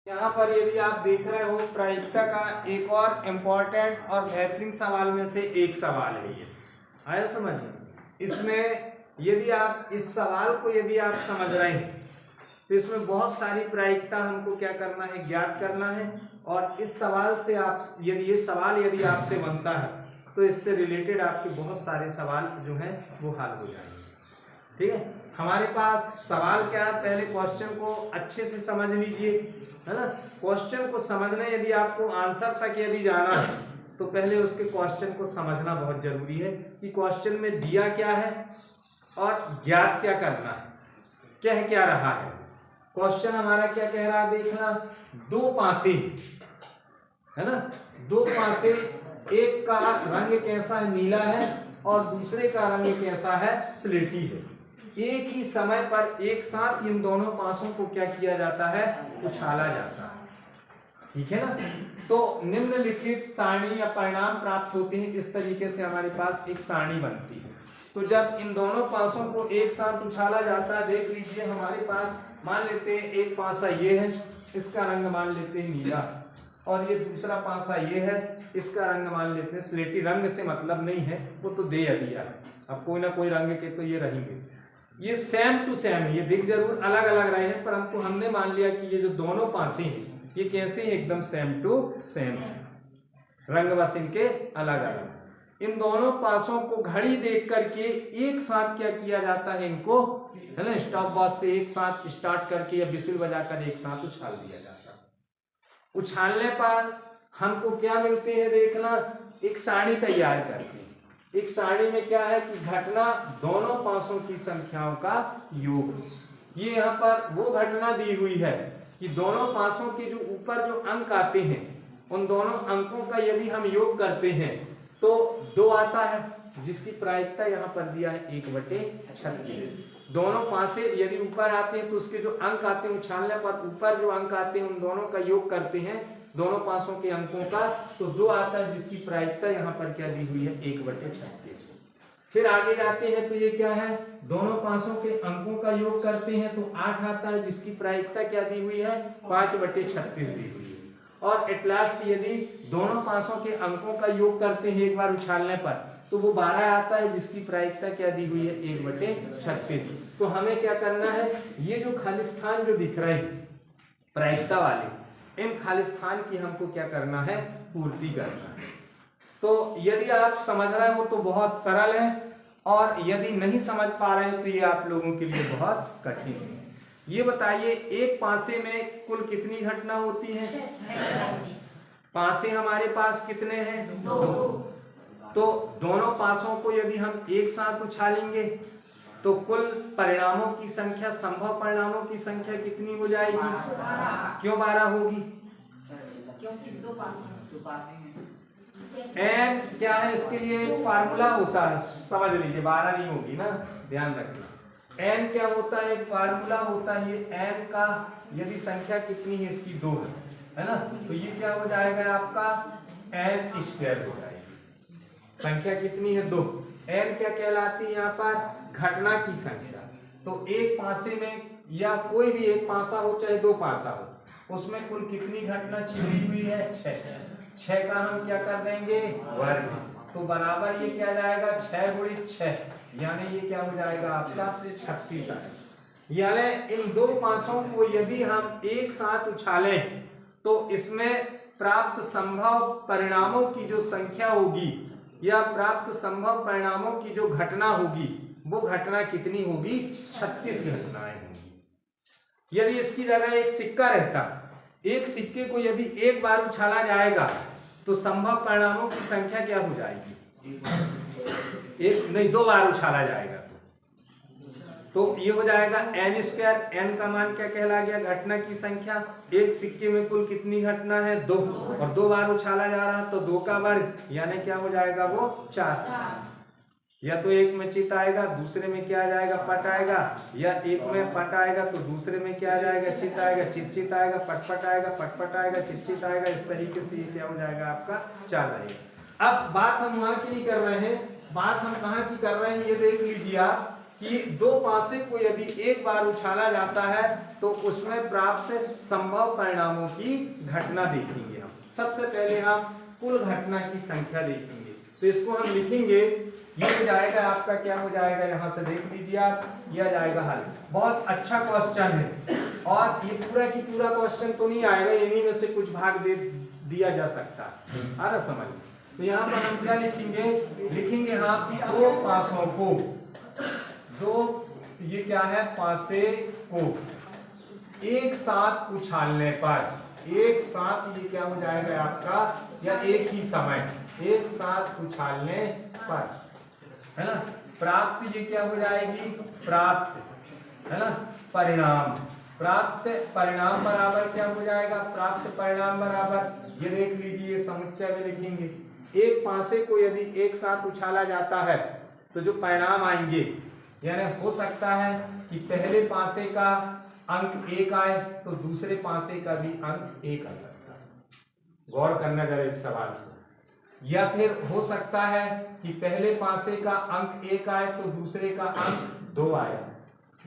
यहाँ पर यदि आप देख रहे हो प्रायिकता का एक और इम्पोर्टेंट और बेहतरीन सवाल में से एक सवाल है ये। आया समझ? इसमें यदि आप इस सवाल को यदि आप समझ रहे हैं तो इसमें बहुत सारी प्रायिकता हमको क्या करना है, ज्ञात करना है। और इस सवाल से आप यदि ये सवाल यदि आपसे बनता है तो इससे रिलेटेड आपके बहुत सारे सवाल जो हैं वो हल हो जाएंगे। ठीक है, हमारे पास सवाल क्या है, पहले क्वेश्चन को अच्छे से समझ लीजिए, है ना। क्वेश्चन को समझने यदि आपको आंसर तक यदि जाना है तो पहले उसके क्वेश्चन को समझना बहुत जरूरी है कि क्वेश्चन में दिया क्या है और ज्ञात क्या करना है, कह क्या रहा है। क्वेश्चन हमारा क्या कह रहा है, देखना। दो पासे, है ना, दो पासे, एक का रंग कैसा है, नीला है, और दूसरे का रंग कैसा है, स्लेटी है। एक ही समय पर एक साथ इन दोनों पासों को क्या किया जाता है, उछाला जाता है। ठीक है ना। तो निम्नलिखित सारणी या परिणाम प्राप्त होते हैं। इस तरीके से हमारे पास एक सारणी बनती है। तो जब इन दोनों पासों को एक साथ उछाला जाता है, देख लीजिए हमारे पास, मान लेते हैं एक पासा ये है, इसका रंग मान लेते हैं नीला, और ये दूसरा पासा ये है, इसका रंग मान लेते हैं स्लेटी। रंग से मतलब नहीं है, वो तो दे दिया है, अब कोई ना कोई रंग के तो ये रहेंगे। ये सेम टू सेम है, ये दिख जरूर अलग अलग रहे हैं, परंतु हमने मान लिया कि ये जो दोनों पासे हैं ये कैसे एकदम सेम टू सेम है, रंग बस इनके अलग अलग। इन दोनों पासों को घड़ी देख करके एक साथ क्या किया जाता है, इनको, है ना, स्टॉप वॉच से एक साथ स्टार्ट करके या बिस्ल बजाकर एक साथ उछाल दिया जाता है। उछालने पर हमको क्या मिलते हैं, देखना, एक सारणी तैयार करके। एक सारणी में क्या है कि घटना दोनों पासों की संख्याओं का योग। ये यहाँ पर वो घटना दी हुई है कि दोनों पासों के जो ऊपर जो अंक आते हैं उन दोनों अंकों का यदि हम योग करते हैं तो 2 आता है, जिसकी प्रायिकता यहाँ पर दिया है 1/36। दोनों पासे यदि ऊपर आते हैं तो उसके जो अंक आते हैं उछालने पर ऊपर जो अंक आते हैं उन दोनों का योग करते हैं, दोनों पासों के अंकों का, तो 2 आता है, जिसकी प्रायिकता यहाँ पर क्या दी हुई है, 1/36। फिर आगे जाते हैं तो ये क्या है, दोनों पासों के अंकों का योग करते हैं तो 8 आता है, जिसकी प्रायिकता क्या दी हुई है, 5/36 दी हुई है। और एट लास्ट यदि दोनों पासों के अंकों का योग करते हैं एक बार उछालने पर तो वो 12 आता है, जिसकी प्रायिकता क्या दी हुई है, 1/36। तो हमें क्या करना है, ये जो खालिस्तान जो दिख रहे हैं प्रायिकता वाले, इन खालिस्तान की हमको क्या करना है, पूर्ति करना है। तो यदि आप समझ रहे हो तो बहुत सरल है, और यदि नहीं समझ पा रहे हो तो ये आप लोगों के लिए बहुत कठिन है। ये बताइए, एक पासे में कुल कितनी घटना होती है? पासे हमारे पास कितने हैं? 2। तो दोनों पासों को यदि हम एक साथ उछालेंगे तो कुल परिणामों की संख्या, संभव परिणामों की संख्या कितनी हो जाएगी? 12। क्यों 12 होगी? क्योंकि 2 पासे हैं। एन क्या है, इसके लिए एक फार्मूला होता है, समझ लीजिए, 12 नहीं होगी ना, ध्यान रखना। एन क्या होता है, एक फार्मूला होता है, ये एन का यदि संख्या कितनी है, इसकी 2 है ना, तो ये क्या हो जाएगा आपका, एन स्क्वायर हो जाएगी। संख्या कितनी है, 2। एन क्या कहलाती है यहाँ पर, घटना की संख्या। तो एक पासे में या कोई भी एक पासा हो चाहे 2 पासा हो, उसमें कुल कितनी घटना छिपी हुई है, 6 का हम क्या कर देंगे, वर्ग, तो बराबर ये क्या जाएगा, 6 × 6, यानी ये क्या हो जाएगा आपका 36 आएगा। यानी इन 2 पासों को यदि हम एक साथ उछालें तो इसमें प्राप्त संभव परिणामों की जो संख्या होगी या प्राप्त संभव परिणामों की जो घटना होगी वो घटना कितनी होगी, 36 घटनाएं होंगी। यदि इसकी जगह एक सिक्का रहता, एक सिक्के को यदि एक बार उछाला जाएगा तो संभव परिणामों की संख्या क्या हो जाएगी, एक नहीं 2 बार उछाला जाएगा तो ये हो जाएगा एन स्क्वायर। एन का मान क्या कहला गया, घटना की संख्या। एक सिक्के में कुल कितनी घटना है, 2, और 2 बार उछाला जा रहा है तो 2 का वर्ग, यानी क्या हो जाएगा वो 4। या तो एक में चित आएगा, दूसरे में क्या आ जाएगा, पट आएगा, या एक में पट आएगा तो दूसरे में क्या आ जाएगा, चित आएगा, चित आएगा, पट आएगा, पट आएगा, चित आएगा। इस तरीके से ये क्या हो जाएगा आपका 4 रहेगा। अब बात हम वहां की नहीं कर रहे हैं, बात हम कहाँ की कर रहे हैं, ये देख लीजिए आप कि कि दो पासे को यदि एक बार उछाला जाता है तो उसमें प्राप्त संभव परिणामों की घटना देखेंगे हम। सबसे पहले हम कुल घटना की संख्या देखेंगे, तो इसको हम लिखेंगे, ये हो जाएगा आपका, क्या हो जाएगा, यहां से देख लीजिए आप, यह जाएगा हल। बहुत अच्छा क्वेश्चन है, और ये पूरा की पूरा क्वेश्चन तो नहीं आएगा, इन्हीं में से कुछ भाग दे दिया जा सकता है, आ रहा समझ। तो यहाँ पर हम क्या लिखेंगे, लिखेंगे हम दो पासों को, दो ये क्या है, पासे को एक साथ उछालने पर, एक साथ ये क्या हो जाएगा आपका, या एक ही समय एक साथ उछालने पर, है ना, प्राप्त ये क्या हो जाएगी, प्राप्त, है ना, परिणाम, प्राप्त परिणाम बराबर क्या हो जाएगा, प्राप्त परिणाम बराबर, ये देख लीजिए समुच्चय में लिखेंगे, एक पासे को यदि एक साथ उछाला जाता है तो जो परिणाम आएंगे, यानी हो सकता है कि पहले पासे का अंक एक आए तो दूसरे पासे का भी अंक एक आ सकता है, गौर करना जरा इस सवाल को। या फिर हो सकता है कि पहले पासे का अंक एक आए तो दूसरे का अंक दो आए,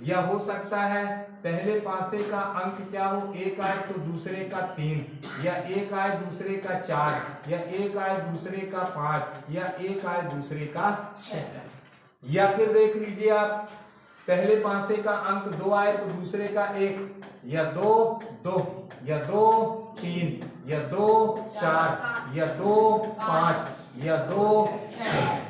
या हो सकता है पहले पासे का अंक क्या हो, एक आए तो दूसरे का तीन, या एक आए दूसरे का चार, या एक आए दूसरे का पांच, या एक आए दूसरे का छह। या फिर देख लीजिए आप, पहले पासे का अंक दो आए तो दूसरे का एक, या दो दो, या दो तीन, या दो चार, या दो पांच, या दो छह।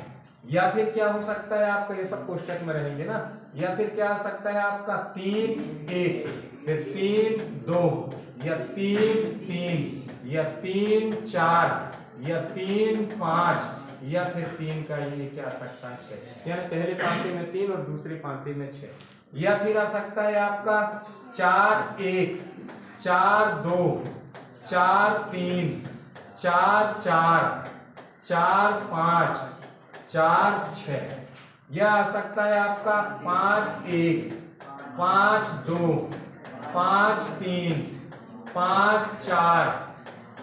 या फिर क्या हो सकता है आपका, ये सब कोष्टक में रहेंगे ना, या फिर क्या हो सकता है आपका तीन एक, फिर तीन दो, या तीन तीन, या तीन चार, या तीन पांच, या फिर तीन का ये क्या आ सकता है छह, यानी पहले पासे में तीन और दूसरे पासे में छह। या फिर आ सकता है आपका चार एक, चार दो, चार तीन, चार चार, चार पांच, चार छह। यह आ सकता है आपका पांच एक, पांच दो, पांच तीन, पांच चार,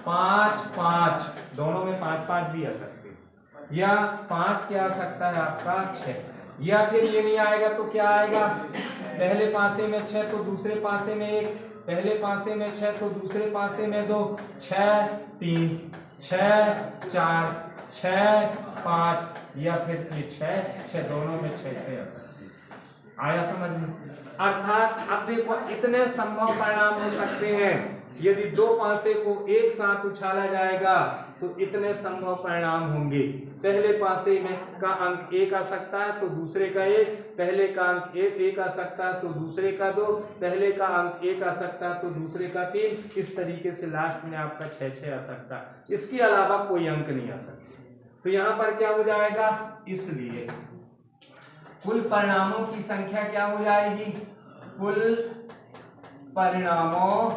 पांच पांच, दोनों में पांच पांच भी आ सकते हैं, या पांच क्या आ सकता है आपका छह। या फिर ये नहीं आएगा तो क्या आएगा, पहले पासे में छह तो दूसरे पासे में एक, पहले पासे में छह तो दूसरे पासे में दो, छह तीन, छह चार, छह पांच, या फिर ये छह छह, दोनों में छह छह आ सकते हैं। आया समझ में? अर्थात अब देखो इतने संभव परिणाम हो सकते हैं, यदि दो पासे को एक साथ उछाला जाएगा तो इतने संभव परिणाम होंगे। पहले पासे में का अंक एक आ सकता है तो दूसरे का एक, पहले का अंक एक आ सकता है तो दूसरे का दो, पहले का अंक एक आ सकता है तो दूसरे का तीन, इस तरीके से लास्ट में आपका छह छह आ सकता है। इसके अलावा कोई अंक नहीं आ सकता। तो यहाँ पर क्या हो जाएगा, इसलिए कुल परिणामों की संख्या क्या हो जाएगी, कुल परिणामों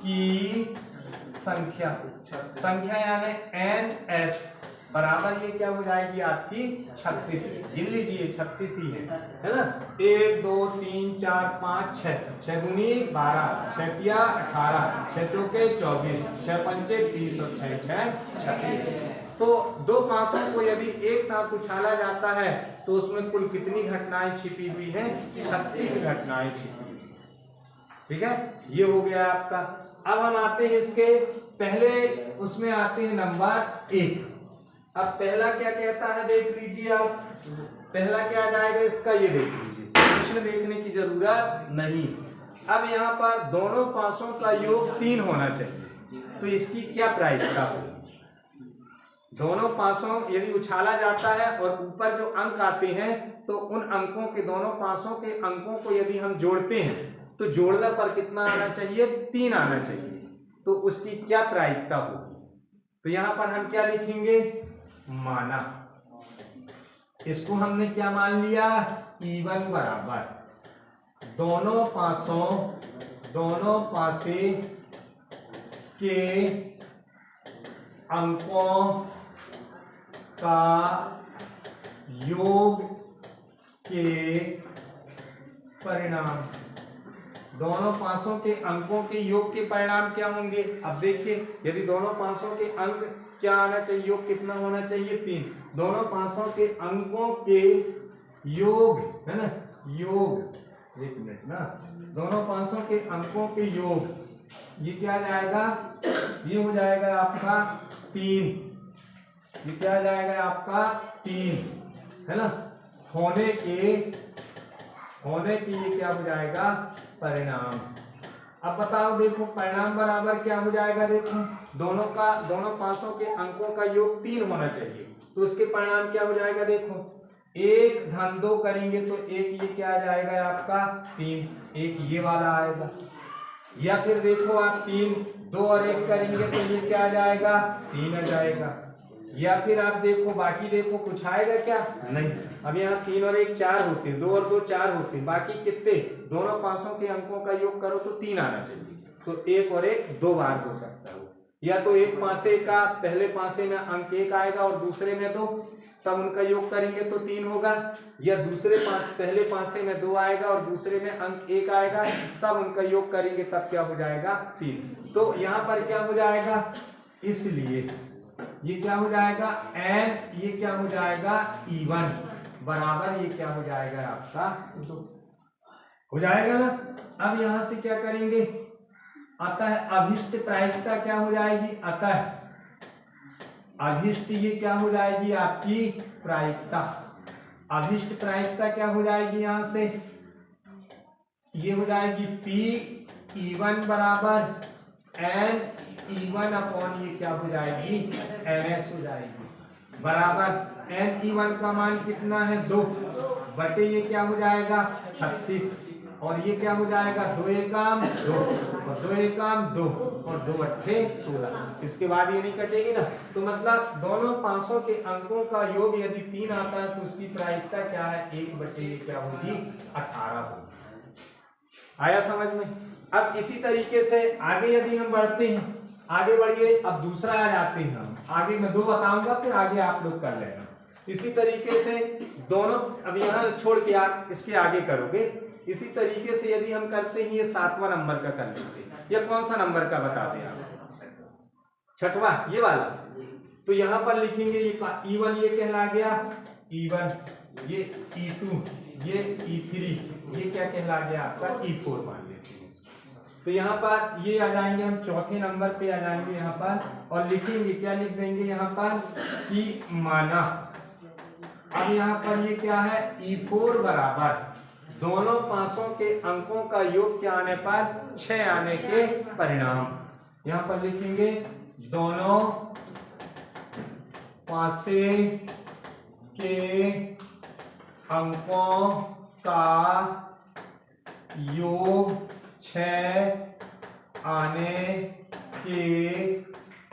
की संख्या, संख्या यानी NS बराबर ये क्या हो जाएगी आपकी 36। गिन लीजिए 36 ही है ना। 1 2 3 4 5 6, 6 दूनी 12, 6 तिया 18, 6 चौके 24, 6 पंचे 30 और 6 6 36। तो दो पासों को यदि एक साथ उछाला जाता है तो उसमें कुल कितनी घटनाएं छिपी हुई हैं, 36 घटनाएं छिपी हुई। ठीक है, ये हो गया आपका। अब हम आते हैं इसके पहले, उसमें आते हैं नंबर 1। अब पहला क्या कहता है देख लीजिए आप, पहला क्या जाएगा इसका, ये देख लीजिए, इसमें देखने की जरूरत नहीं। अब यहाँ पर दोनों पासों का योग 3 होना चाहिए, तो इसकी क्या प्रायिकता होगी। दोनों पासों यदि उछाला जाता है और ऊपर जो अंक आते हैं तो उन अंकों के, दोनों पासों के अंकों को यदि हम जोड़ते हैं तो जोड़ने पर कितना आना चाहिए, 3 आना चाहिए। तो उसकी क्या प्रायिकता होगी, तो यहां पर हम क्या लिखेंगे, माना। इसको हमने क्या मान लिया, E1 बराबर दोनों पासे के अंकों का योग के परिणाम। दोनों पासों के अंकों के योग के परिणाम क्या होंगे। अब देखिए, यदि दोनों पासों के अंक क्या आना चाहिए, योग कितना होना चाहिए, 3। दोनों पासों के अंकों के योग है ना, योग, एक मिनट ना, दोनों 500 के अंकों के योग, ये क्या जाएगा, ये हो जाएगा आपका 3, ये क्या जाएगा आपका 3 है ना, होने के ये क्या हो जाएगा परिणाम। अब बताओ, देखो परिणाम बराबर क्या हो जाएगा, देखो दोनों 500 के अंकों का योग 3 होना चाहिए, तो उसके परिणाम क्या हो जाएगा, देखो 1 धन 2 करेंगे तो 1 ये क्या आ जाएगा आपका 3, 1 ये वाला आएगा। या फिर देखो आप 3 2 और 1 करेंगे तो ये क्या आ जाएगा 3 आ जाएगा। या फिर आप देखो बाकी देखो कुछ आएगा क्या, नहीं। अब यहाँ 3 और 1 4 होते, 2 और 2 4 होते, बाकी कितने, दोनों 500 के अंकों का योग करो तो 3 आना चाहिए, तो 1 और 1 2 बार हो सकता है। या तो एक पांसे का पहले पांसे में अंक 1 आएगा और दूसरे में 2, तब उनका योग करेंगे तो 3 होगा। या पहले पांसे में 2 आएगा और दूसरे में अंक 1 आएगा, तब उनका योग करेंगे तब क्या हो जाएगा 3। तो यहाँ पर क्या हो जाएगा, इसलिए ये क्या हो जाएगा n, ये क्या हो जाएगा E1 बराबर ये क्या हो जाएगा आपका 2 हो जाएगा ना। अब यहां से क्या करेंगे, अतः अभिष्ट प्रायिकता क्या हो जाएगी, अतः अभिष्ट ये क्या हो जाएगी आपकी प्रायिकता, अभिष्ट प्रायिकता क्या हो जाएगी, यहां से ये हो जाएगी P E1 बराबर n E1 अपॉन ये क्या हो जाएगी NS हो जाएगी, बराबर n E1 का मान कितना है 2 बटे ये क्या हो जाएगा 36, और ये क्या हो जाएगा 2 एकम 2 और 2 एकम 2 और 2 अट्ठे 16। इसके बाद ये नहीं कटेगी ना, तो मतलब दोनों 500 के अंकों का योग यदि 3 आता है तो उसकी प्रायिकता क्या है 1 बटे क्या होगी 18 होगी। आया समझ में। अब इसी तरीके से आगे यदि हम बढ़ते हैं, आगे बढ़िए, अब दूसरा आ जाते हैं हम आगे, मैं 2 बताऊंगा फिर आगे आप लोग कर लेना। इसी तरीके से दोनों, अब यहाँ छोड़ के आप इसके आगे करोगे। इसी तरीके से यदि हम करते हैं, ये 7वां नंबर का कर लेते हैं, या कौन सा नंबर का बता दें आप, 6वां ये वाला। तो यहाँ पर लिखेंगे ये E1 ये कहला गया E1, ये E2 ये E3, ये क्या कहला गया आपका E4 मान लेते हैं। तो यहाँ पर ये आ जाएंगे हम चौथे नंबर पे आ जाएंगे यहाँ पर, और लिखेंगे क्या, लिख देंगे यहाँ पर कि माना। अब यहाँ पर ये क्या है E4 बराबर दोनों 500 के अंकों का योग क्या आने पर 6 आने के परिणाम। यहाँ पर लिखेंगे दोनों 500 के अंकों का योग 6 आने के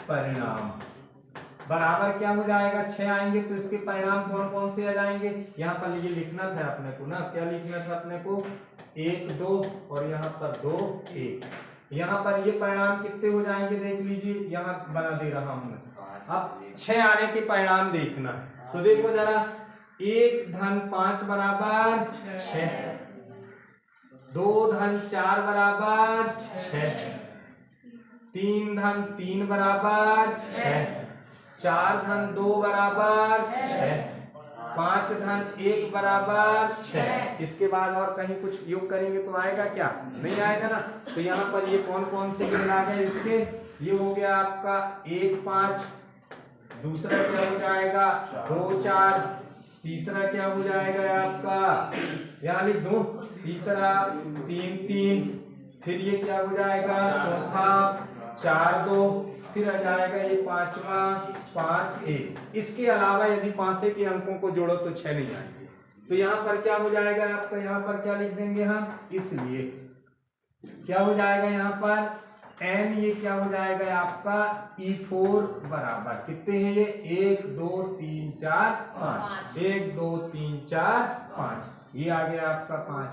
परिणाम बराबर क्या हो जाएगा 6 आएंगे, तो इसके परिणाम कौन कौन से आ जाएंगे, यहाँ पर ये लिखना था अपने को ना, क्या लिखना था अपने को 1 2 और यहाँ पर 2 1। यहाँ पर ये परिणाम कितने हो जाएंगे देख लीजिए, यहाँ बना दे रहा हूं मैं। अब 6 आने के परिणाम देखना है, तो देखो जरा 1 धन 5 बराबर 6, 2 धन 4 बराबर 6, 3 धन 3 बराबर 6, 4 धन 2 बराबर 6, 5 धन 1 बराबर 6। इसके बाद और कहीं कुछ योग करेंगे तो आएगा क्या, नहीं आएगा ना। तो यहाँ पर ये कौन कौन से योग आ गए इसके, ये हो गया आपका 1 5, दूसरा क्या हो जाएगा 2 4, तीसरा क्या हो जाएगा आपका, यहाँ लिख दो तीसरा 3 3, फिर ये क्या हो जाएगा चौथा 4 2, फिर आ जाएगा ये 5वां 5 1। इसके अलावा यदि 5 के अंकों को जोड़ो तो 6 नहीं आएंगे। तो यहाँ पर क्या हो जाएगा आपका, यहाँ पर क्या लिख देंगे हम, इसलिए क्या हो जाएगा यहाँ पर n, ये क्या हो जाएगा आपका E4 बराबर कितने हैं ये 1 2 3 4 5, 1 2 3 4 5, ये आ गया आपका 5।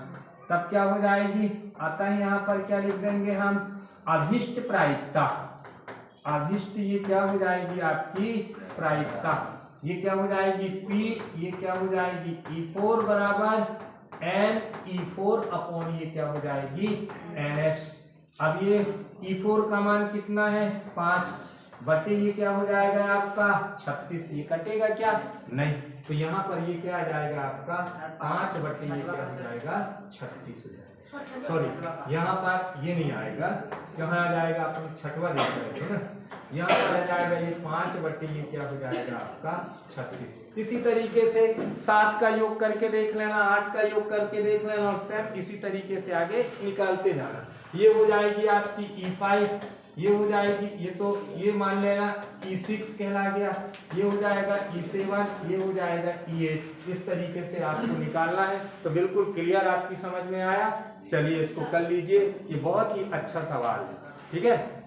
तब क्या हो जाएगी, आता है यहाँ पर क्या लिख देंगे हम अभिष्ट प्रायिकता, अभिष्ट ये क्या हो जाएगी आपकी प्रायिकता, ये क्या हो जाएगी P, ये क्या हो जाएगी E4 बराबर n E4 अपॉन ये क्या हो जाएगी NS। अब ये E4 का मान कितना है 5, बटे ये क्या हो जाएगा आपका 36, ये कटेगा क्या? नहीं, तो यहाँ पर ये क्या आ जाएगा आपका 5 बटे ये क्या हो जाएगा 36 हो जाएगा। सॉरी, यहाँ पर ये नहीं आएगा, यहाँ आ जाएगा अपन छठवा देख रहे थे ना, यहाँ पर आ जाएगा ये 5 बटे ये क्या हो जाएगा आपका 36। इसी तरीके से 7 का योग करके देख लेना, 8 का योग करके देख लेना, और सेम इसी तरीके से आगे निकालते जाना। ये हो जाएगी आपकी E5, ये हो जाएगी, ये तो ये मान लेना E6 कहला गया, ये हो जाएगा E7, ये हो जाएगा E8। इस तरीके से आपको निकालना है। तो बिल्कुल क्लियर आपकी समझ में आया? चलिए इसको कर लीजिए, ये बहुत ही अच्छा सवाल है। ठीक है।